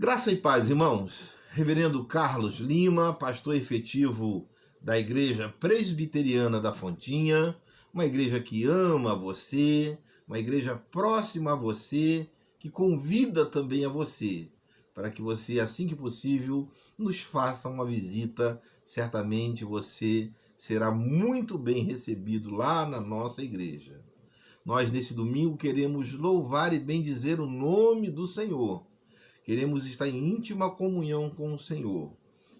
Graça e paz, irmãos. Reverendo Carlos Lima, pastor efetivo da Igreja Presbiteriana da Fontinha, uma igreja que ama você, uma igreja próxima a você, que convida também a você, para que você, assim que possível, nos faça uma visita. Certamente você será muito bem recebido lá na nossa igreja. Nós, nesse domingo, queremos louvar e bendizer o nome do Senhor. Queremos estar em íntima comunhão com o Senhor.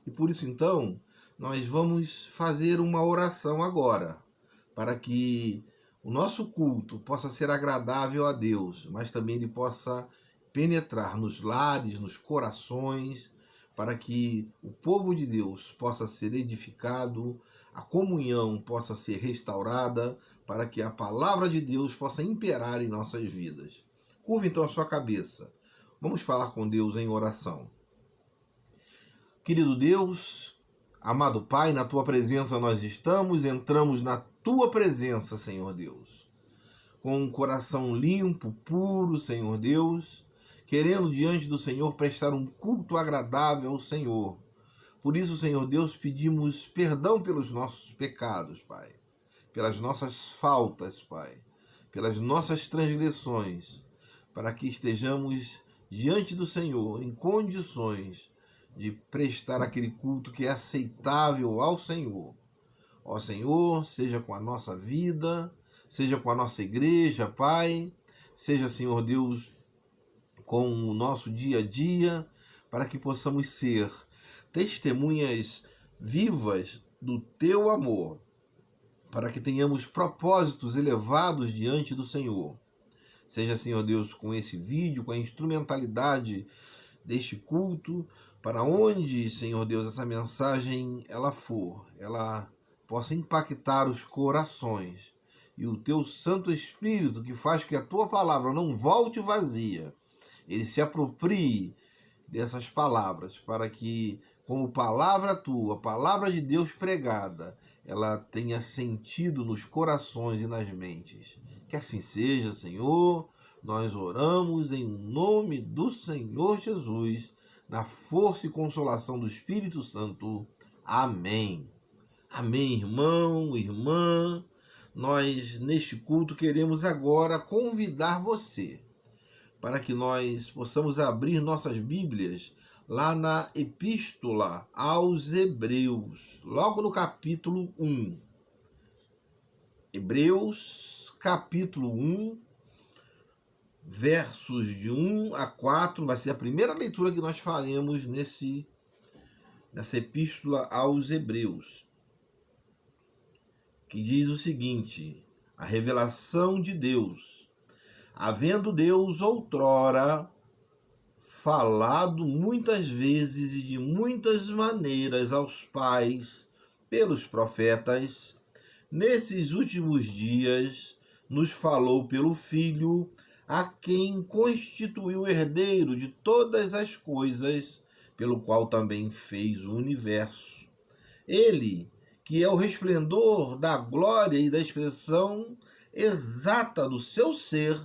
E por isso, então, nós vamos fazer uma oração agora, para que o nosso culto possa ser agradável a Deus, mas também ele possa penetrar nos lares, nos corações, para que o povo de Deus possa ser edificado, a comunhão possa ser restaurada, para que a palavra de Deus possa imperar em nossas vidas. Curva então a sua cabeça. Vamos falar com Deus em oração. Querido Deus, amado Pai, na Tua presença nós entramos na Tua presença, Senhor Deus, com um coração limpo, puro, Senhor Deus, querendo diante do Senhor prestar um culto agradável ao Senhor. Por isso, Senhor Deus, pedimos perdão pelos nossos pecados, Pai, pelas nossas faltas, Pai, pelas nossas transgressões, para que estejamos diante do Senhor, em condições de prestar aquele culto que é aceitável ao Senhor. Ó Senhor, seja com a nossa vida, seja com a nossa igreja, Pai, seja, Senhor Deus, com o nosso dia a dia, para que possamos ser testemunhas vivas do Teu amor, para que tenhamos propósitos elevados diante do Senhor. Seja, Senhor Deus, com esse vídeo, com a instrumentalidade deste culto, para onde, Senhor Deus, essa mensagem ela for, ela possa impactar os corações. E o Teu Santo Espírito, que faz que a Tua palavra não volte vazia, ele se aproprie dessas palavras, para que, como palavra Tua, palavra de Deus pregada, ela tenha sentido nos corações e nas mentes. Que assim seja, Senhor. Nós oramos em nome do Senhor Jesus, na força e consolação do Espírito Santo. Amém. Amém, irmão, irmã. Nós, neste culto, queremos agora convidar você para que nós possamos abrir nossas Bíblias lá na Epístola aos Hebreus, logo no capítulo 1. Hebreus, capítulo 1, versos de 1 a 4, vai ser a primeira leitura que nós faremos nessa Epístola aos Hebreus, que diz o seguinte: a revelação de Deus. Havendo Deus outrora falado muitas vezes e de muitas maneiras aos pais pelos profetas, nesses últimos dias nos falou pelo Filho, a quem constituiu herdeiro de todas as coisas, pelo qual também fez o universo. Ele, que é o resplendor da glória e da expressão exata do seu ser,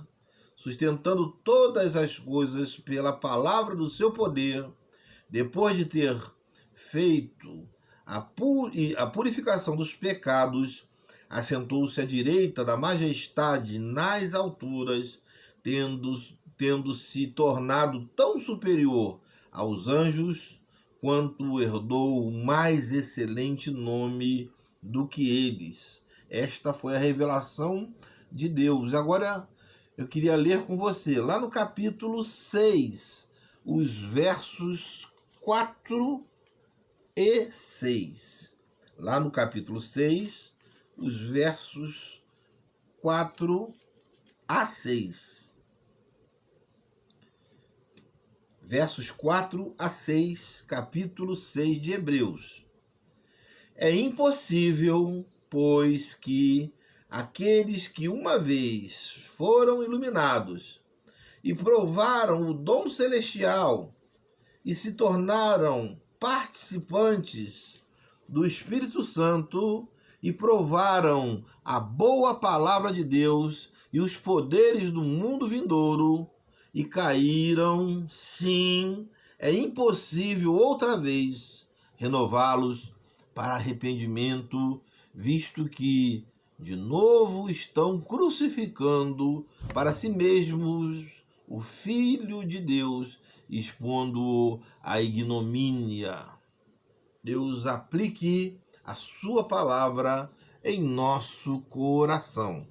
sustentando todas as coisas pela palavra do seu poder, depois de ter feito a purificação dos pecados, assentou-se à direita da majestade nas alturas, tendo-se tornado tão superior aos anjos, quanto herdou o mais excelente nome do que eles. Esta foi a revelação de Deus. Agora, eu queria ler com você, lá no capítulo 6, os versos 4 e 6. Lá no capítulo 6, os versos 4 a 6. Versos 4 a 6, capítulo 6 de Hebreus. É impossível, pois, que aqueles que uma vez foram iluminados e provaram o dom celestial e se tornaram participantes do Espírito Santo e provaram a boa palavra de Deus e os poderes do mundo vindouro, e caíram, sim, é impossível outra vez renová-los para arrependimento, visto que de novo estão crucificando para si mesmos o Filho de Deus, expondo-o à ignomínia. Deus aplique a sua palavra em nosso coração.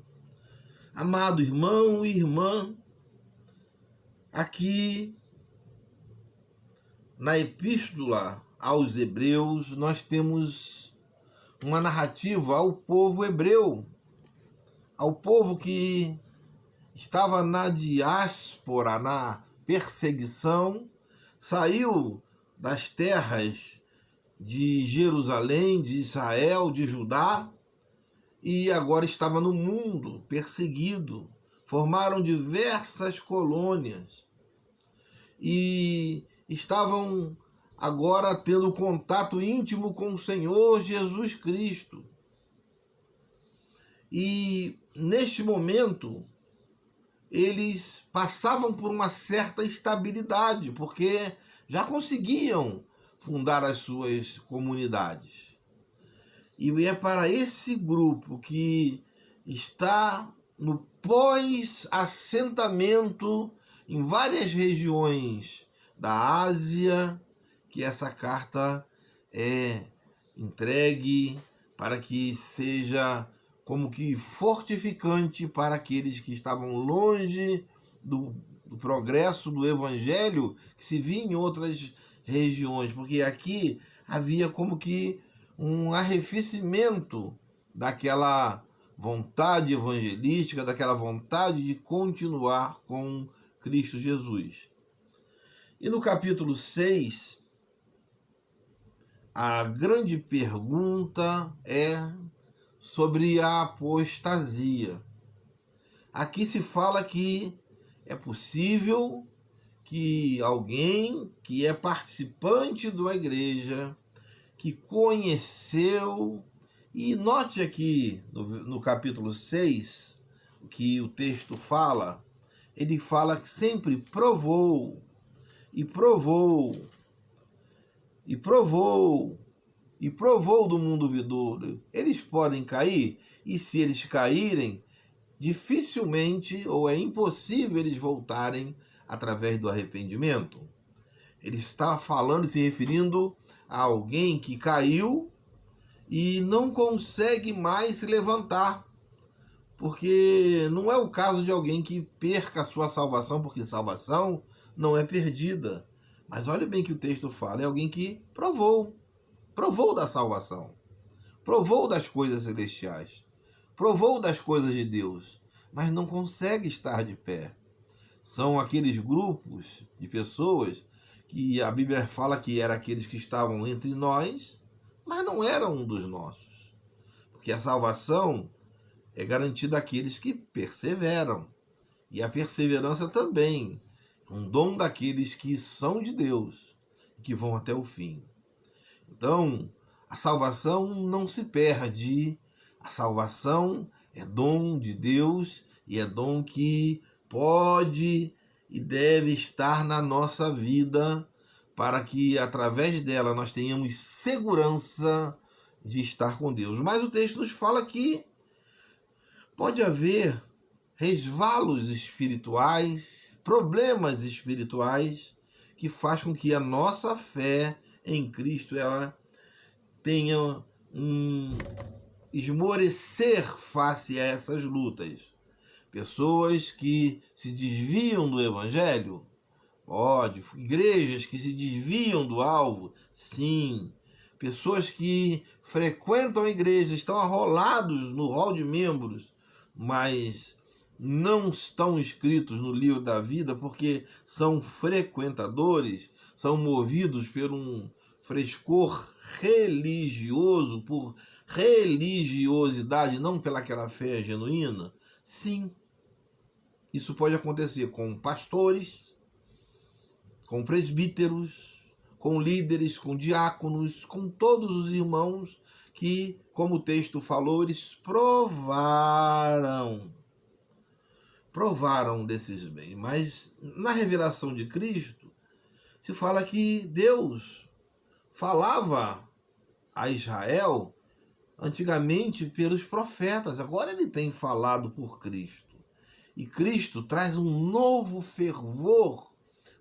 Amado irmão e irmã, aqui na Epístola aos Hebreus, nós temos uma narrativa ao povo hebreu, ao povo que estava na diáspora, na perseguição, saiu das terras de Jerusalém, de Israel, de Judá, e agora estava no mundo perseguido. Formaram diversas colônias e estavam agora tendo contato íntimo com o Senhor Jesus Cristo. E neste momento eles passavam por uma certa estabilidade, porque já conseguiam fundar as suas comunidades. E é para esse grupo que está no pós-assentamento em várias regiões da Ásia que essa carta é entregue, para que seja como que fortificante para aqueles que estavam longe do progresso do evangelho que se via em outras regiões, porque aqui havia como que um arrefecimento daquela vontade evangelística, daquela vontade de continuar com Cristo Jesus. E no capítulo 6, a grande pergunta é sobre a apostasia. Aqui se fala que é possível que alguém que é participante da igreja, que conheceu, e note aqui no capítulo 6, que o texto fala, ele fala que sempre provou, e provou, e provou, e provou do mundo vindouro. Eles podem cair, e se eles caírem, dificilmente ou é impossível eles voltarem através do arrependimento. Ele está falando, se referindo a alguém que caiu e não consegue mais se levantar, porque não é o caso de alguém que perca a sua salvação, porque salvação não é perdida. Mas olha bem que o texto fala, é alguém que provou da salvação, provou das coisas celestiais, provou das coisas de Deus, mas não consegue estar de pé. São aqueles grupos de pessoas que a Bíblia fala que eram aqueles que estavam entre nós, mas não eram um dos nossos. Porque a salvação é garantida àqueles que perseveram. E a perseverança também é um dom daqueles que são de Deus, que vão até o fim. Então, a salvação não se perde. A salvação é dom de Deus e é dom que pode e deve estar na nossa vida, para que através dela nós tenhamos segurança de estar com Deus. Mas o texto nos fala que pode haver resvalos espirituais, problemas espirituais, que faz com que a nossa fé em Cristo ela tenha um esmorecer face a essas lutas. Pessoas que se desviam do evangelho, pode. Igrejas que se desviam do alvo, sim. Pessoas que frequentam a igreja, estão arrolados no rol de membros, mas não estão inscritos no livro da vida porque são frequentadores, são movidos por um frescor religioso, por religiosidade, não pelaquela fé genuína. Sim, isso pode acontecer com pastores, com presbíteros, com líderes, com diáconos, com todos os irmãos que, como o texto falou, eles provaram desses bens. Mas na revelação de Cristo, se fala que Deus falava a Israel antigamente pelos profetas, agora ele tem falado por Cristo. E Cristo traz um novo fervor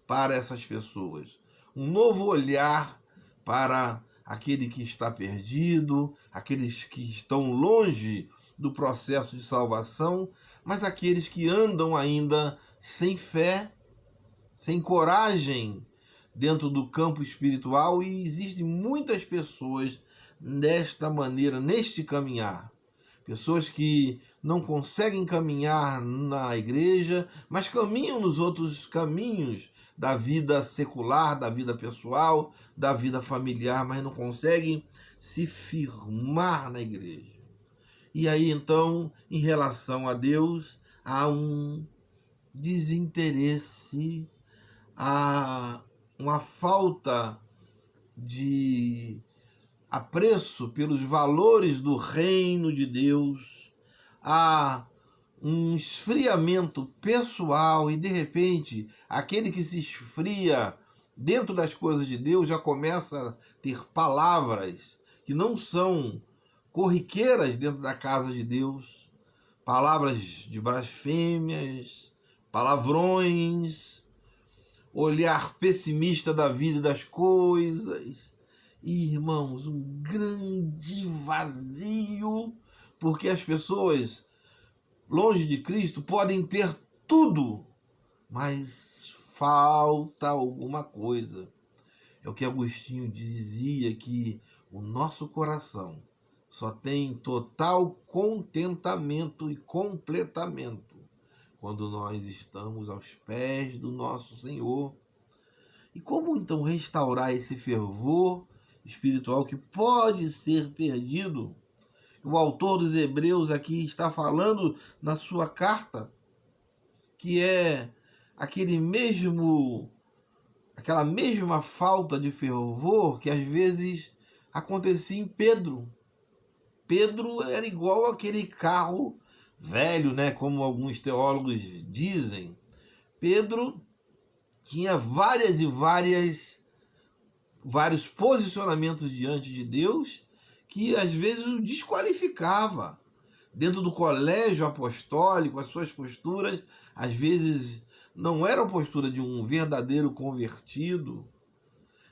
para essas pessoas, um novo olhar para aquele que está perdido, aqueles que estão longe do processo de salvação, mas aqueles que andam ainda sem fé, sem coragem dentro do campo espiritual, e existem muitas pessoas desta maneira, neste caminhar. Pessoas que não conseguem caminhar na igreja, mas caminham nos outros caminhos da vida secular, da vida pessoal, da vida familiar, mas não conseguem se firmar na igreja. E aí, então, em relação a Deus, há um desinteresse, há uma falta de apreço pelos valores do reino de Deus, há um esfriamento pessoal e, de repente, aquele que se esfria dentro das coisas de Deus já começa a ter palavras que não são corriqueiras dentro da casa de Deus, palavras de blasfêmias, palavrões, olhar pessimista da vida e das coisas. E, irmãos, um grande vazio, porque as pessoas longe de Cristo podem ter tudo, mas falta alguma coisa. É o que Agostinho dizia, que o nosso coração só tem total contentamento e completamento quando nós estamos aos pés do nosso Senhor. E como então restaurar esse fervor espiritual que pode ser perdido? O autor dos Hebreus aqui está falando na sua carta que é aquela mesma falta de fervor que às vezes acontecia em Pedro. Pedro era igual aquele carro velho, né, como alguns teólogos dizem. Pedro tinha vários posicionamentos diante de Deus que às vezes o desqualificava. Dentro do colégio apostólico, as suas posturas às vezes não eram a postura de um verdadeiro convertido.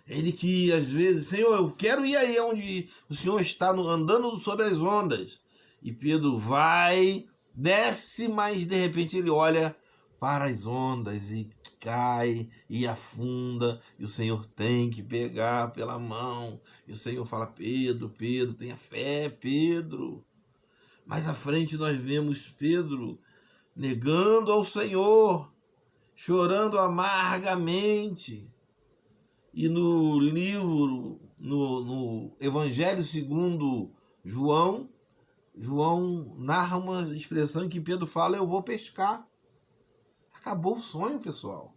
Ele que às vezes, Senhor, eu quero ir aí onde o Senhor está andando sobre as ondas. E Pedro vai, desce, mas de repente ele olha para as ondas e cai e afunda, e o Senhor tem que pegar pela mão. E o Senhor fala: Pedro, Pedro, tenha fé, Pedro. Mais à frente nós vemos Pedro negando ao Senhor, chorando amargamente. E no livro, no Evangelho segundo João, João narra uma expressão em que Pedro fala: eu vou pescar. Acabou o sonho, pessoal.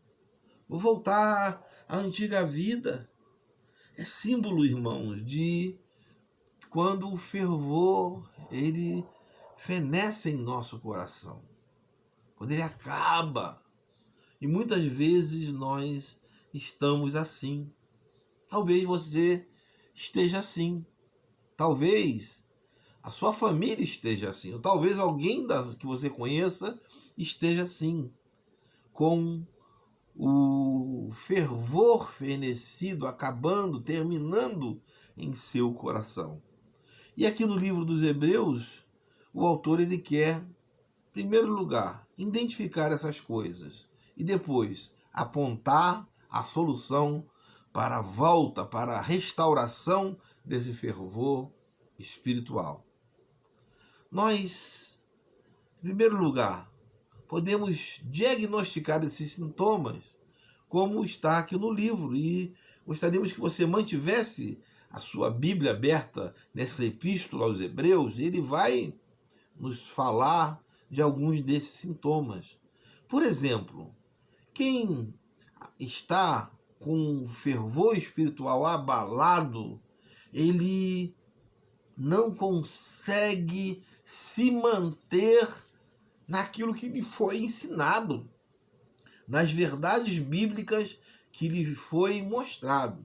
Vou voltar à antiga vida. É símbolo, irmãos, de quando o fervor, ele fenece em nosso coração. Quando ele acaba. E muitas vezes nós estamos assim. Talvez você esteja assim. Talvez a sua família esteja assim. Ou talvez alguém que você conheça esteja assim. Com o fervor fenecido, acabando, terminando em seu coração. E aqui no livro dos Hebreus, o autor ele quer, em primeiro lugar, identificar essas coisas e depois apontar a solução para a volta, para a restauração desse fervor espiritual. Nós, em primeiro lugar, podemos diagnosticar esses sintomas, como está aqui no livro, e gostaríamos que você mantivesse a sua Bíblia aberta nessa epístola aos Hebreus. Ele vai nos falar de alguns desses sintomas. Por exemplo, quem está com o fervor espiritual abalado, ele não consegue se manter naquilo que lhe foi ensinado, nas verdades bíblicas que lhe foi mostrado.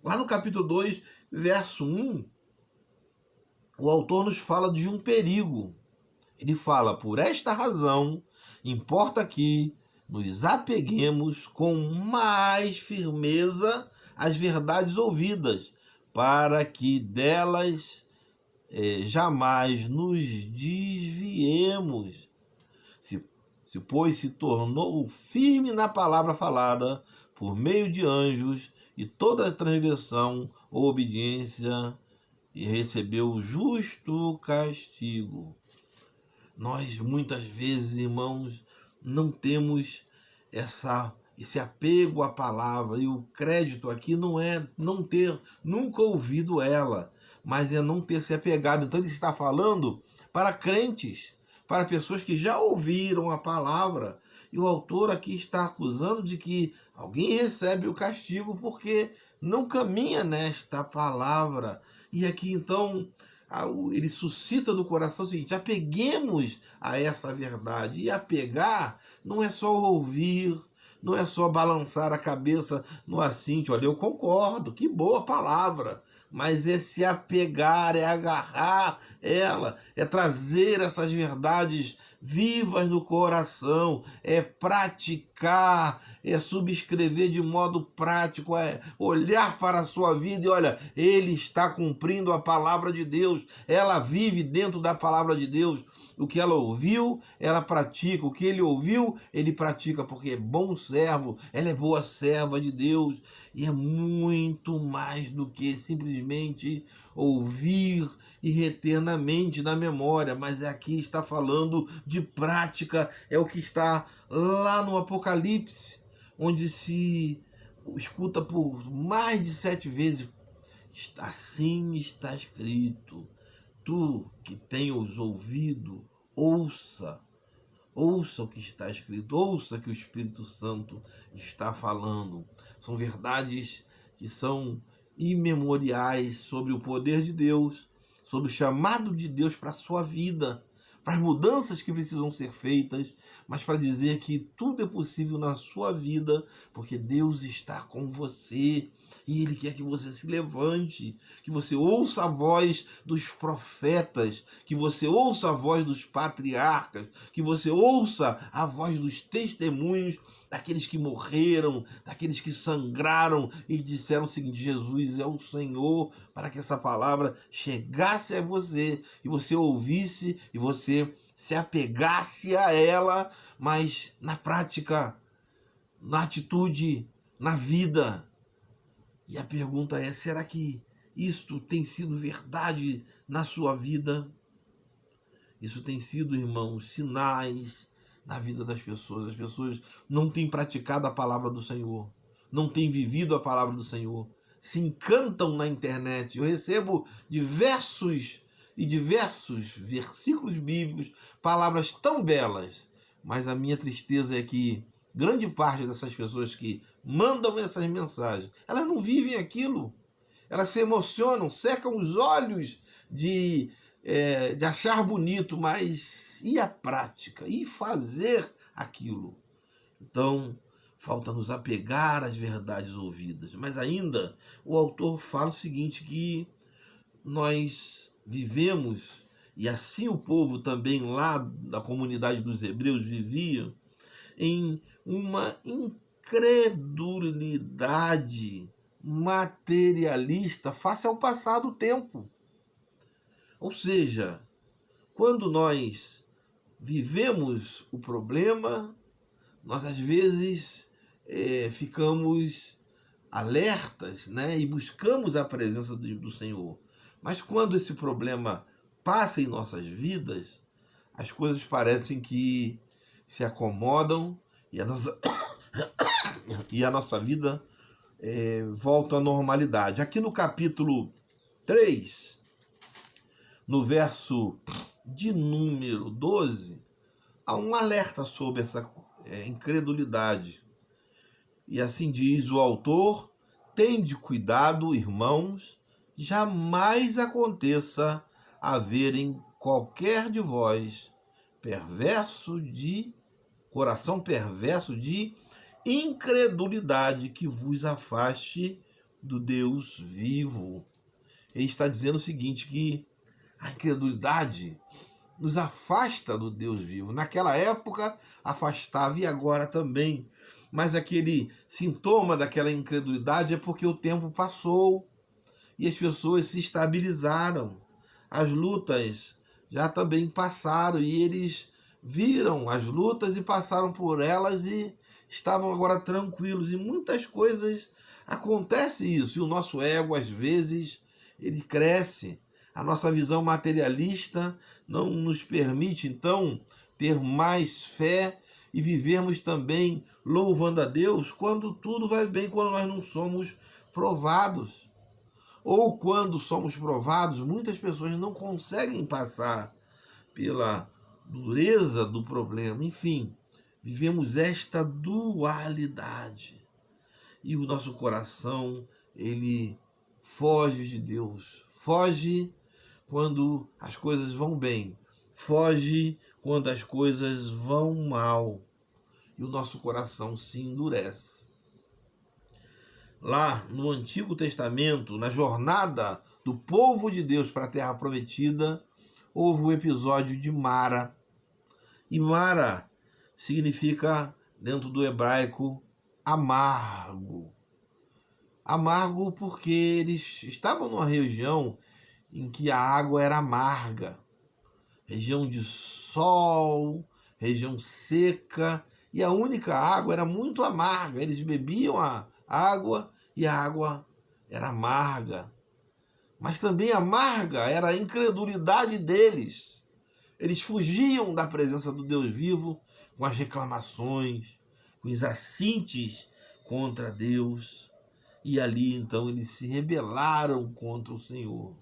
Lá no capítulo 2, verso 1, o autor nos fala de um perigo. Ele fala: por esta razão, importa que nos apeguemos com mais firmeza às verdades ouvidas, para que delas jamais nos desviemos. Pois se tornou firme na palavra falada por meio de anjos, e toda transgressão ou obediência, e recebeu justo castigo. Nós, muitas vezes, irmãos, não temos esse apego à palavra, e o crédito aqui não é não ter nunca ouvido ela, mas é não ter se apegado. Então ele está falando para crentes, para pessoas que já ouviram a palavra, e o autor aqui está acusando de que alguém recebe o castigo porque não caminha nesta palavra. E aqui então ele suscita no coração o seguinte: apeguemos a essa verdade. E apegar não é só ouvir, não é só balançar a cabeça no assinte, olha, eu concordo, que boa palavra, mas é se apegar, é agarrar ela, é trazer essas verdades vivas no coração, é praticar, é subscrever de modo prático, é olhar para a sua vida e olha, ele está cumprindo a palavra de Deus, ela vive dentro da palavra de Deus. O que ela ouviu, ela pratica. O que ele ouviu, ele pratica, porque é bom servo, ela é boa serva de Deus. E é muito mais do que simplesmente ouvir e reter na mente, na memória, mas aqui está falando de prática, é o que está lá no Apocalipse, onde se escuta por mais de 7 vezes: assim está escrito. Tu que tem os ouvidos, ouça o que está escrito, ouça que o Espírito Santo está falando. São verdades que são imemoriais sobre o poder de Deus, sobre o chamado de Deus para a sua vida, para as mudanças que precisam ser feitas, mas para dizer que tudo é possível na sua vida, porque Deus está com você e Ele quer que você se levante, que você ouça a voz dos profetas, que você ouça a voz dos patriarcas, que você ouça a voz dos testemunhos, daqueles que morreram, daqueles que sangraram e disseram o seguinte: Jesus é o Senhor, para que essa palavra chegasse a você e você ouvisse e você se apegasse a ela, mas na prática, na atitude, na vida. E a pergunta é: será que isto tem sido verdade na sua vida? Isso tem sido, irmãos, sinais na vida das pessoas. As pessoas não têm praticado a palavra do Senhor, não têm vivido a palavra do Senhor, se encantam na internet. Eu recebo diversos versículos bíblicos, palavras tão belas, mas a minha tristeza é que grande parte dessas pessoas que mandam essas mensagens, elas não vivem aquilo. Elas se emocionam, secam os olhos de achar bonito, mas e a prática? E fazer aquilo? Então, falta nos apegar às verdades ouvidas. Mas ainda, o autor fala o seguinte, que nós vivemos, e assim o povo também lá da comunidade dos hebreus vivia, em uma incredulidade materialista face ao passar do tempo. Ou seja, quando nós vivemos o problema, nós às vezes ficamos alertas, né, e buscamos a presença do Senhor. Mas quando esse problema passa em nossas vidas, as coisas parecem que se acomodam e a nossa vida volta à normalidade. Aqui no capítulo 3, no verso de número 12, há um alerta sobre essa incredulidade. E assim diz o autor: tende cuidado, irmãos, jamais aconteça haver em qualquer de vós coração perverso de incredulidade que vos afaste do Deus vivo. Ele está dizendo o seguinte, que a incredulidade nos afasta do Deus vivo. Naquela época afastava e agora também. Mas aquele sintoma daquela incredulidade é porque o tempo passou e as pessoas se estabilizaram. As lutas já também passaram e eles viram as lutas e passaram por elas e estavam agora tranquilos. E muitas coisas acontece isso. E o nosso ego, às vezes, ele cresce. A nossa visão materialista não nos permite, então, ter mais fé e vivermos também louvando a Deus quando tudo vai bem, quando nós não somos provados. Ou quando somos provados, muitas pessoas não conseguem passar pela dureza do problema. Enfim, vivemos esta dualidade. E o nosso coração, ele foge de Deus. Foge quando as coisas vão bem. Foge quando as coisas vão mal. E o nosso coração se endurece. Lá no Antigo Testamento, na jornada do povo de Deus para a Terra Prometida, houve o episódio de Mara. E Mara significa, dentro do hebraico, amargo. Amargo porque eles estavam numa região em que a água era amarga. Região de sol, região seca, e a única água era muito amarga. Eles bebiam a água e a água era amarga. Mas também amarga era a incredulidade deles. Eles fugiam da presença do Deus vivo com as reclamações, com os assintes contra Deus. E ali então eles se rebelaram contra o Senhor.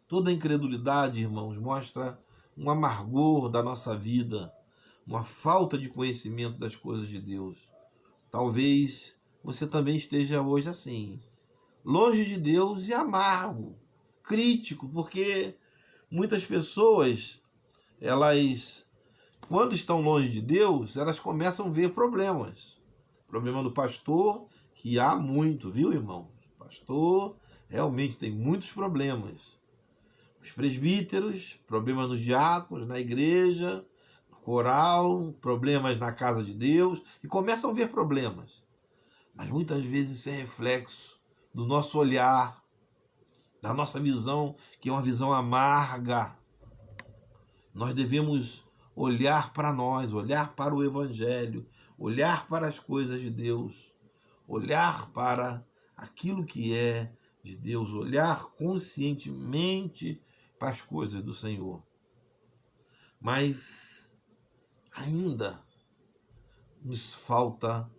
Toda incredulidade, irmãos, mostra um amargor da nossa vida, uma falta de conhecimento das coisas de Deus. Talvez você também esteja hoje assim, longe de Deus e amargo, crítico, porque muitas pessoas, elas, quando estão longe de Deus, elas começam a ver problemas. Problema do pastor, que há muito, viu, irmão? O pastor realmente tem muitos problemas. Os presbíteros, problemas nos diáconos, na igreja, no coral, problemas na casa de Deus, e começam a ver problemas. Mas muitas vezes isso é reflexo do nosso olhar, da nossa visão, que é uma visão amarga. Nós devemos olhar para nós, olhar para o Evangelho, olhar para as coisas de Deus, olhar para aquilo que é de Deus, olhar conscientemente para as coisas do Senhor. Mas ainda nos falta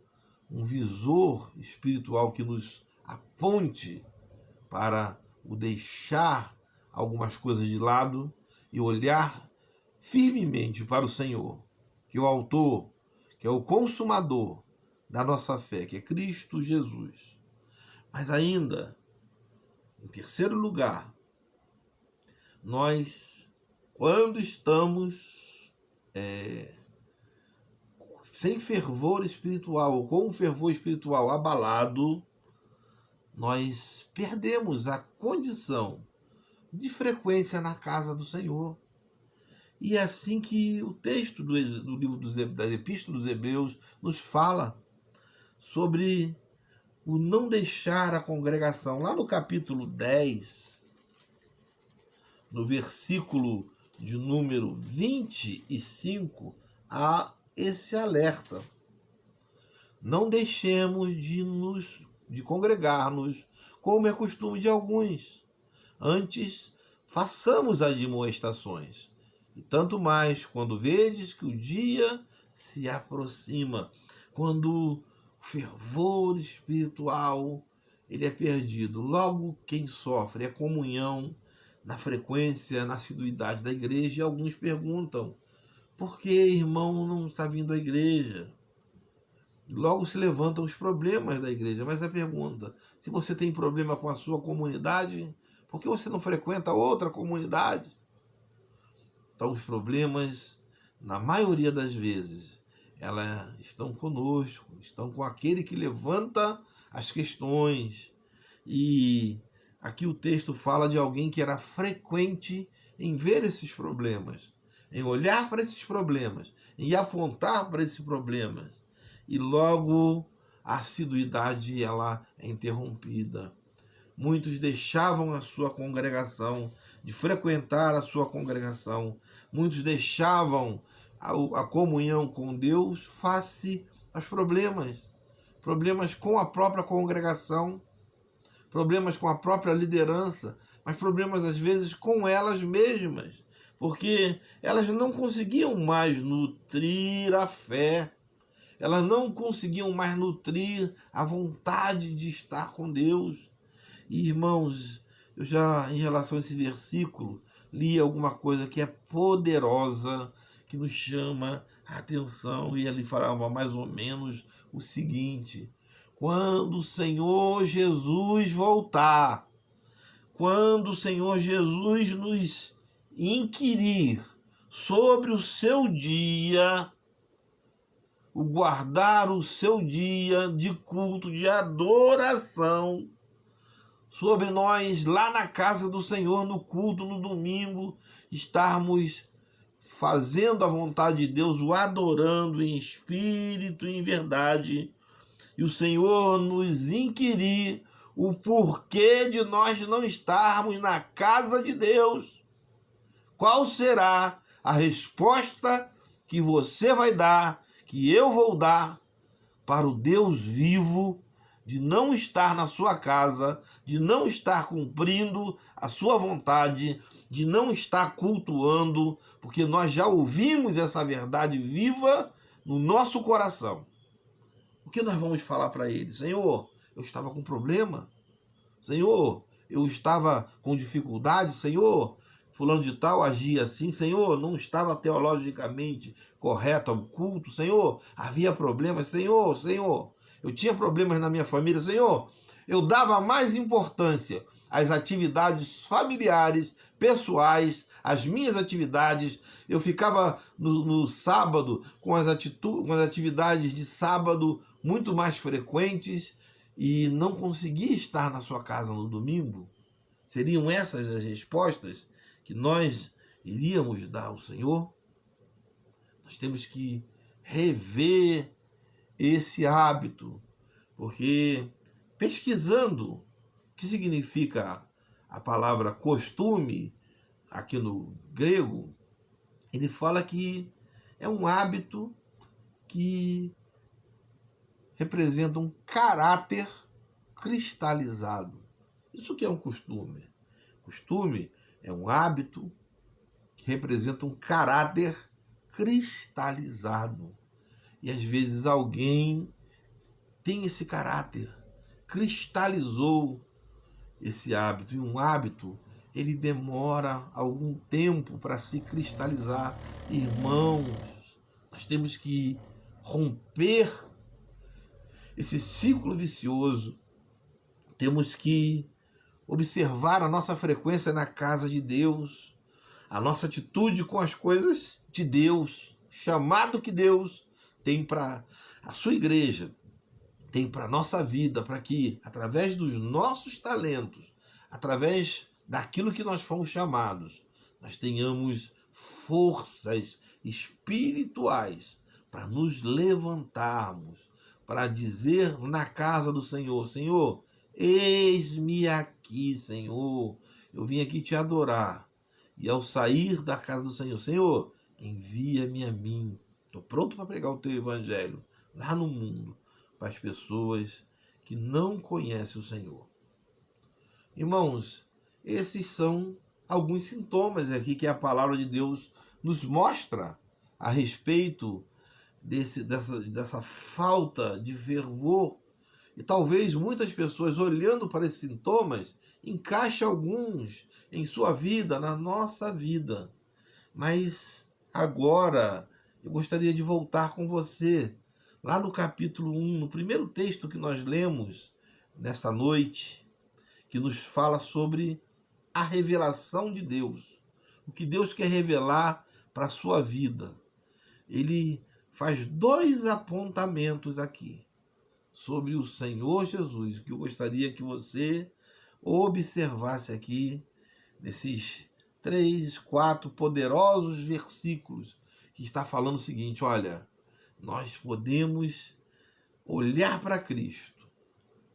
um visor espiritual que nos aponte para o deixar algumas coisas de lado e olhar firmemente para o Senhor, que é o autor, que é o consumador da nossa fé, que é Cristo Jesus. Mas ainda, em terceiro lugar, nós, quando estamos sem fervor espiritual, ou com um fervor espiritual abalado, nós perdemos a condição de frequência na casa do Senhor. E é assim que o texto do livro da Epístola dos Hebreus nos fala sobre o não deixar a congregação. Lá no capítulo 10, no versículo de número 25, há esse alerta. Não deixemos de congregar-nos, como é costume de alguns. Antes, façamos admoestações. E tanto mais quando vedes que o dia se aproxima, quando o fervor espiritual ele é perdido. Logo, quem sofre é comunhão na frequência, na assiduidade da igreja. E alguns perguntam, por que, irmão, não está vindo à igreja? Logo se levantam os problemas da igreja. Mas a pergunta, se você tem problema com a sua comunidade, por que você não frequenta outra comunidade? Então os problemas, na maioria das vezes, elas estão conosco, estão com aquele que levanta as questões. E aqui o texto fala de alguém que era frequente em ver esses problemas, em olhar para esses problemas, em apontar para esses problemas. E logo a assiduidade ela é interrompida. Muitos deixavam a sua congregação, de frequentar a sua congregação. Muitos deixavam a comunhão com Deus face aos problemas. Problemas com a própria congregação, problemas com a própria liderança, mas problemas às vezes com elas mesmas, porque elas não conseguiam mais nutrir a fé, elas não conseguiam mais nutrir a vontade de estar com Deus. E, irmãos, eu já, em relação a esse versículo, li alguma coisa que é poderosa, que nos chama a atenção, e ele falava mais ou menos o seguinte: quando o Senhor Jesus voltar, quando o Senhor Jesus nos inquirir sobre o seu dia, o guardar o seu dia de culto, de adoração, sobre nós lá na casa do Senhor, no culto, no domingo, estarmos fazendo a vontade de Deus, o adorando em espírito e em verdade, e o Senhor nos inquirir o porquê de nós não estarmos na casa de Deus, qual será a resposta que você vai dar, que eu vou dar para o Deus vivo, de não estar na sua casa, de não estar cumprindo a sua vontade, de não estar cultuando, porque nós já ouvimos essa verdade viva no nosso coração. O que nós vamos falar para ele? Senhor, eu estava com problema. Senhor, eu estava com dificuldade. Senhor, fulano de tal agia assim. Senhor, não estava teologicamente correto o culto. Senhor, havia problemas. Senhor, eu tinha problemas na minha família. Senhor, eu dava mais importância às atividades familiares, pessoais, às minhas atividades. Eu ficava no sábado com as atividades de sábado muito mais frequentes e não conseguia estar na sua casa no domingo. Seriam essas as respostas que nós iríamos dar ao Senhor? Nós temos que rever esse hábito, porque pesquisando o que significa a palavra costume aqui no grego, ele fala que é um hábito que representa um caráter cristalizado. Isso que é um costume? Costume é um hábito que representa um caráter cristalizado. E às vezes alguém tem esse caráter, cristalizou esse hábito. E um hábito, ele demora algum tempo para se cristalizar. Irmãos, nós temos que romper esse ciclo vicioso. Temos que observar a nossa frequência na casa de Deus, a nossa atitude com as coisas de Deus, o chamado que Deus tem para a sua igreja, tem para a nossa vida, para que, através dos nossos talentos, através daquilo que nós fomos chamados, nós tenhamos forças espirituais para nos levantarmos, para dizer na casa do Senhor: Senhor, eis-me aqui, Senhor, eu vim aqui te adorar. E ao sair da casa do Senhor: Senhor, envia-me a mim. Estou pronto para pregar o teu evangelho lá no mundo, para as pessoas que não conhecem o Senhor. Irmãos, esses são alguns sintomas aqui que a palavra de Deus nos mostra a respeito dessa falta de fervor. E talvez muitas pessoas, olhando para esses sintomas, encaixem alguns em sua vida, na nossa vida. Mas agora eu gostaria de voltar com você lá no capítulo 1, no primeiro texto que nós lemos nesta noite, que nos fala sobre a revelação de Deus, o que Deus quer revelar para a sua vida. Ele faz dois apontamentos aqui sobre o Senhor Jesus, que eu gostaria que você observasse aqui nesses 3, 4 poderosos versículos, que está falando o seguinte: olha, nós podemos olhar para Cristo,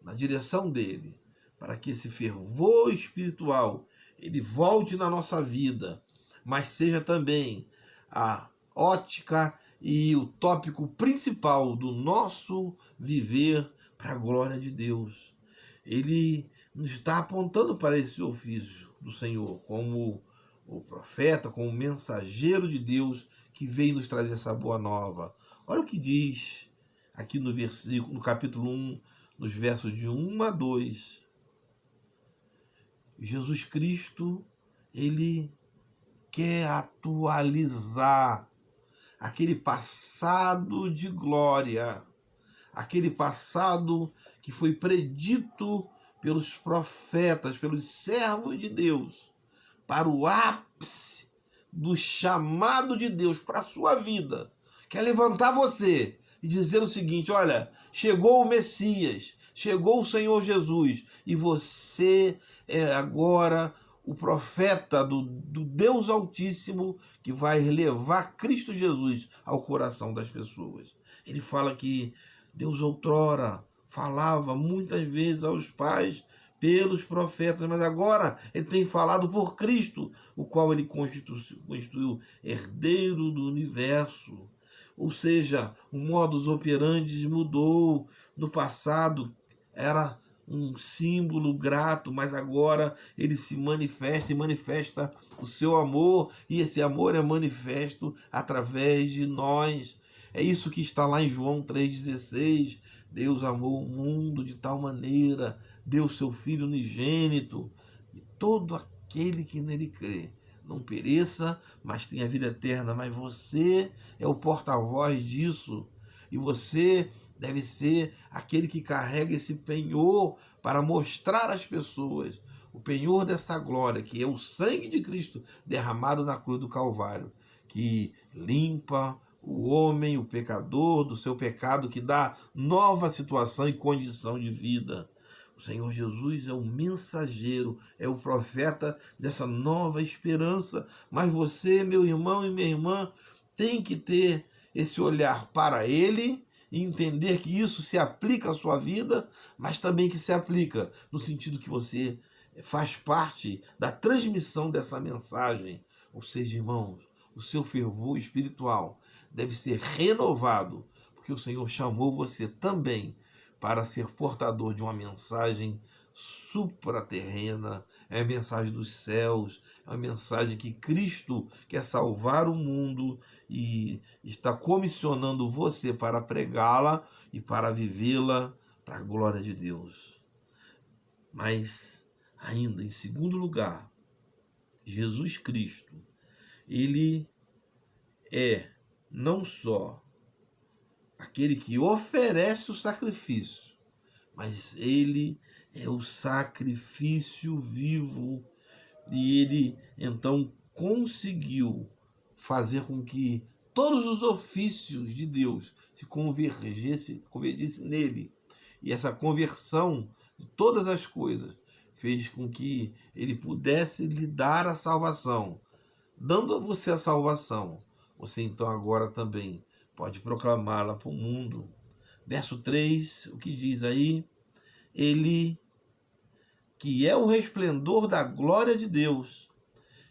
na direção dele, para que esse fervor espiritual ele volte na nossa vida, mas seja também a ótica e o tópico principal do nosso viver para a glória de Deus. Ele nos está apontando para esse ofício do Senhor, como o profeta, como o mensageiro de Deus que veio nos trazer essa boa nova. Olha o que diz aqui no versículo, no capítulo 1, nos versos de 1 a 2. Jesus Cristo, ele quer atualizar aquele passado de glória, aquele passado que foi predito pelos profetas, pelos servos de Deus, para o ápice do chamado de Deus para a sua vida. Quer levantar você e dizer o seguinte: olha, chegou o Messias, chegou o Senhor Jesus, e você é agora o profeta do Deus Altíssimo que vai levar Cristo Jesus ao coração das pessoas. Ele fala que Deus outrora falava muitas vezes aos pais pelos profetas, mas agora ele tem falado por Cristo, o qual ele constituiu herdeiro do universo. Ou seja, o modus operandi mudou. No passado era um símbolo grato, mas agora ele se manifesta e manifesta o seu amor, e esse amor é manifesto através de nós. É isso que está lá em João 3,16. Deus amou o mundo de tal maneira, deu seu Filho unigênito, e todo aquele que nele crê não pereça, mas tenha vida eterna. Mas você é o porta-voz disso, e você deve ser aquele que carrega esse penhor para mostrar às pessoas o penhor dessa glória, que é o sangue de Cristo derramado na cruz do Calvário, que limpa o homem, o pecador, do seu pecado, que dá nova situação e condição de vida. O Senhor Jesus é o mensageiro, é o profeta dessa nova esperança. Mas você, meu irmão e minha irmã, tem que ter esse olhar para Ele e entender que isso se aplica à sua vida, mas também que se aplica no sentido que você faz parte da transmissão dessa mensagem. Ou seja, irmãos, o seu fervor espiritual deve ser renovado, porque o Senhor chamou você também para ser portador de uma mensagem supraterrena, é a mensagem dos céus, é a mensagem que Cristo quer salvar o mundo e está comissionando você para pregá-la e para vivê-la para a glória de Deus. Mas, ainda em segundo lugar, Jesus Cristo, ele é não só aquele que oferece o sacrifício, mas ele é o sacrifício vivo, e ele então conseguiu fazer com que todos os ofícios de Deus se convergissem nele. E essa conversão de todas as coisas fez com que ele pudesse lhe dar a salvação. Dando a você a salvação, você então agora também pode proclamá-la para o mundo. Verso 3, o que diz aí? Ele, que é o resplendor da glória de Deus,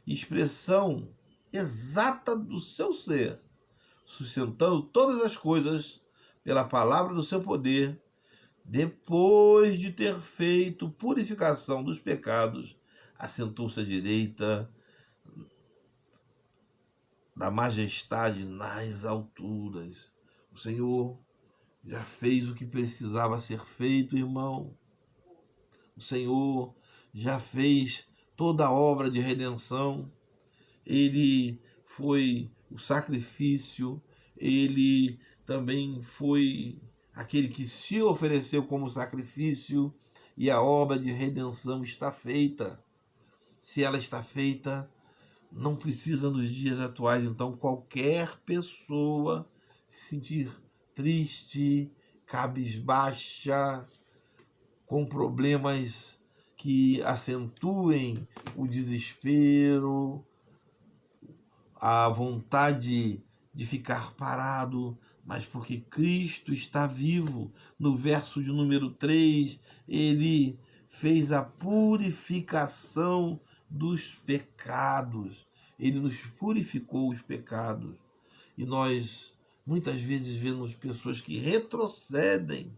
expressão exata do seu ser, sustentando todas as coisas pela palavra do seu poder, depois de ter feito purificação dos pecados, assentou-se à direita da majestade nas alturas. O Senhor já fez o que precisava ser feito, irmão. O Senhor já fez toda a obra de redenção. Ele foi o sacrifício, ele também foi aquele que se ofereceu como sacrifício, e a obra de redenção está feita. Se ela está feita, não precisa nos dias atuais, então, qualquer pessoa se sentir triste, cabisbaixa, com problemas que acentuem o desespero, a vontade de ficar parado, mas porque Cristo está vivo. No verso de número 3, ele fez a purificação dos pecados. Ele nos purificou os pecados. E nós muitas vezes vemos pessoas que retrocedem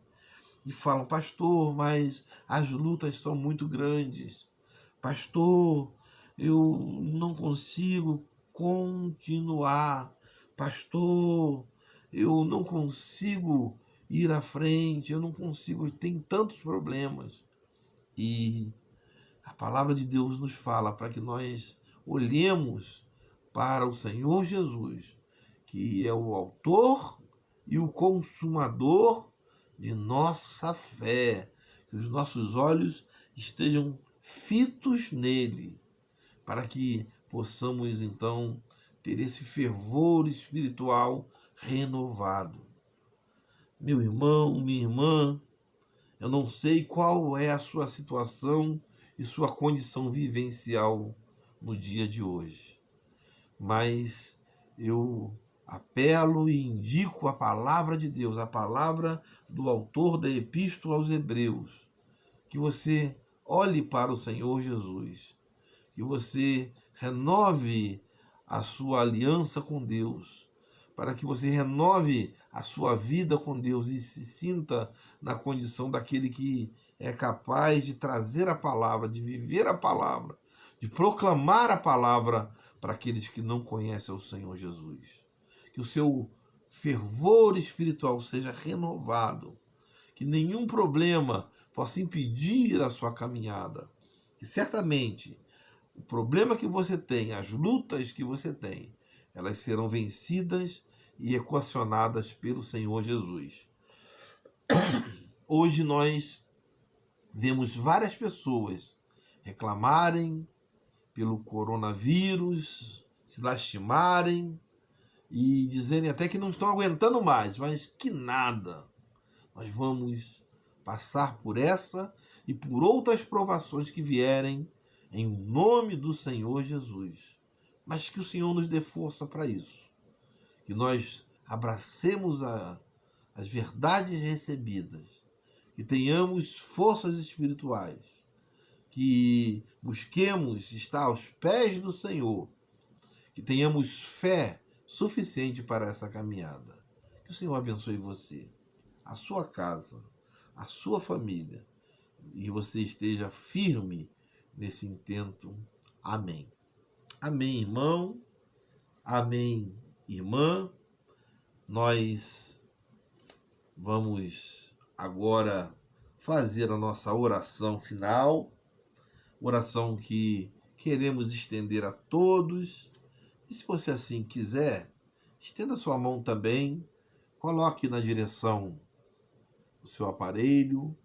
e falam: pastor, mas as lutas são muito grandes. Pastor, eu não consigo continuar. Pastor, eu não consigo ir à frente, eu não consigo, tem tantos problemas. E a palavra de Deus nos fala para que nós olhemos para o Senhor Jesus, que é o autor e o consumador de nossa fé, que os nossos olhos estejam fitos nele, para que possamos então ter esse fervor espiritual renovado. Meu irmão, minha irmã, eu não sei qual é a sua situação e sua condição vivencial no dia de hoje, mas eu apelo e indico a palavra de Deus, a palavra do autor da Epístola aos Hebreus, que você olhe para o Senhor Jesus, que você renove a sua aliança com Deus, para que você renove a sua vida com Deus e se sinta na condição daquele que é capaz de trazer a palavra, de viver a palavra, de proclamar a palavra para aqueles que não conhecem o Senhor Jesus. Que o seu fervor espiritual seja renovado, que nenhum problema possa impedir a sua caminhada, que certamente o problema que você tem, as lutas que você tem, elas serão vencidas e equacionadas pelo Senhor Jesus. Hoje nós vemos várias pessoas reclamarem pelo coronavírus, se lastimarem e dizerem até que não estão aguentando mais, mas que nada. Nós vamos passar por essa e por outras provações que vierem em nome do Senhor Jesus. Mas que o Senhor nos dê força para isso. Que nós abracemos as verdades recebidas. Que tenhamos forças espirituais. Que busquemos estar aos pés do Senhor. Que tenhamos fé suficiente para essa caminhada. Que o Senhor abençoe você, a sua casa, a sua família. E você esteja firme nesse intento. Amém. Amém, irmão. Amém, irmã. Nós vamos agora fazer a nossa oração final. Oração que queremos estender a todos. E se você assim quiser, estenda sua mão também. Coloque na direção do seu aparelho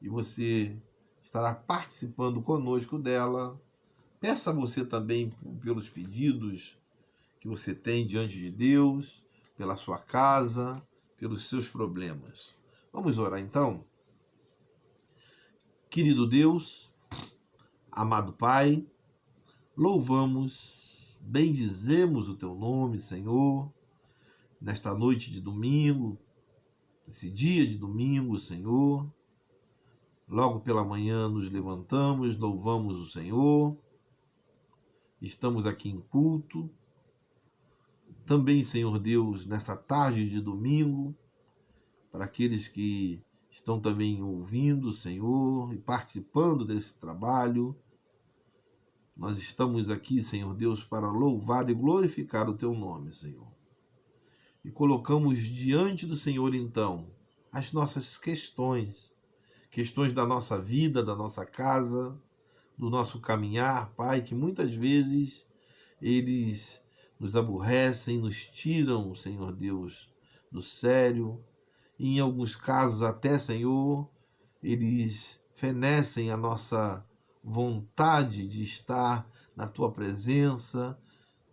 e você estará participando conosco dela. Peça você também pelos pedidos que você tem diante de Deus, pela sua casa, pelos seus problemas. Vamos orar então? Querido Deus, amado Pai, louvamos, bendizemos o teu nome, Senhor, nesta noite de domingo, esse dia de domingo, Senhor. Logo pela manhã nos levantamos, louvamos o Senhor. Estamos aqui em culto. Também, Senhor Deus, nessa tarde de domingo, para aqueles que estão também ouvindo, Senhor, e participando desse trabalho, nós estamos aqui, Senhor Deus, para louvar e glorificar o teu nome, Senhor. E colocamos diante do Senhor, então, as nossas questões da nossa vida, da nossa casa, do nosso caminhar, Pai, que muitas vezes eles nos aborrecem, nos tiram, Senhor Deus, do sério. E em alguns casos até, Senhor, eles fenecem a nossa vontade de estar na Tua presença,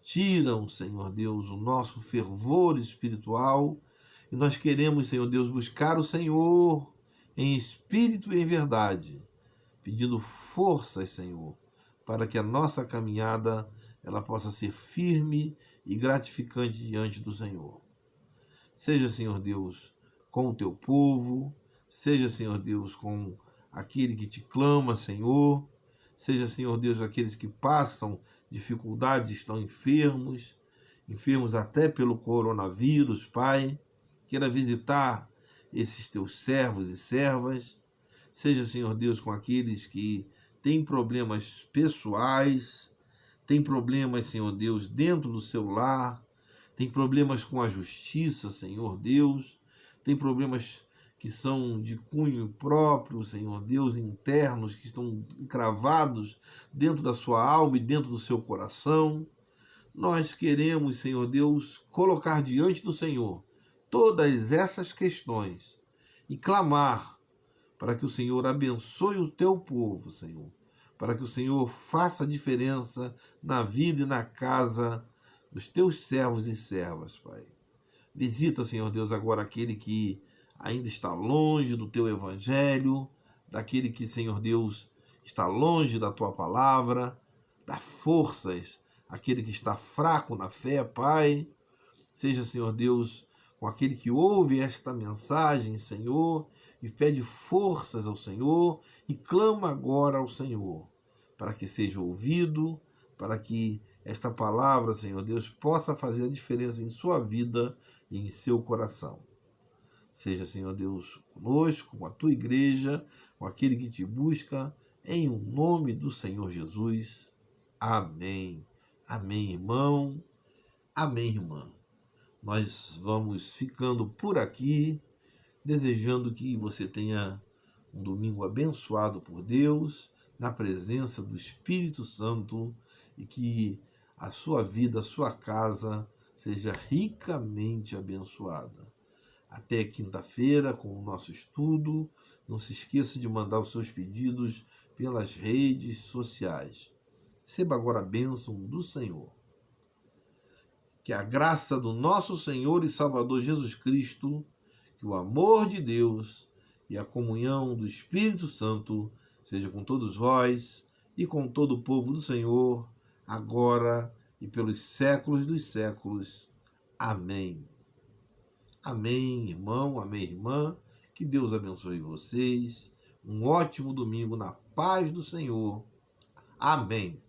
tiram, Senhor Deus, o nosso fervor espiritual E nós queremos, Senhor Deus, buscar o Senhor em espírito e em verdade, pedindo forças, Senhor, para que a nossa caminhada ela possa ser firme e gratificante diante do Senhor. Seja, Senhor Deus, com o teu povo, seja, Senhor Deus, com aquele que te clama, Senhor, seja, Senhor Deus, aqueles que passam dificuldades, estão enfermos até pelo coronavírus, Pai. Queira visitar esses teus servos e servas. Seja, Senhor Deus, com aqueles que têm problemas pessoais, têm problemas, Senhor Deus, dentro do seu lar, tem problemas com a justiça, Senhor Deus, tem problemas que são de cunho próprio, Senhor Deus, internos, que estão encravados dentro da sua alma e dentro do seu coração. Nós queremos, Senhor Deus, colocar diante do Senhor todas essas questões e clamar para que o Senhor abençoe o teu povo, Senhor, para que o Senhor faça diferença na vida e na casa dos teus servos e servas, Pai. Visita, Senhor Deus, agora aquele que ainda está longe do teu evangelho, daquele que, Senhor Deus, está longe da tua palavra, dá forças àquele que está fraco na fé, Pai. Seja, Senhor Deus, com aquele que ouve esta mensagem, Senhor, e pede forças ao Senhor e clama agora ao Senhor, para que seja ouvido, para que esta palavra, Senhor Deus, possa fazer a diferença em sua vida e em seu coração. Seja, Senhor Deus, conosco, com a tua igreja, com aquele que te busca, em o nome do Senhor Jesus. Amém. Amém, irmão. Amém, irmã. Nós vamos ficando por aqui, desejando que você tenha um domingo abençoado por Deus, na presença do Espírito Santo, e que a sua vida, a sua casa, seja ricamente abençoada. Até quinta-feira com o nosso estudo. Não se esqueça de mandar os seus pedidos pelas redes sociais. Receba agora a bênção do Senhor. Que a graça do nosso Senhor e Salvador Jesus Cristo, que o amor de Deus e a comunhão do Espírito Santo seja com todos vós e com todo o povo do Senhor, agora e pelos séculos dos séculos. Amém. Amém, irmão, amém, irmã. Que Deus abençoe vocês. Um ótimo domingo na paz do Senhor. Amém.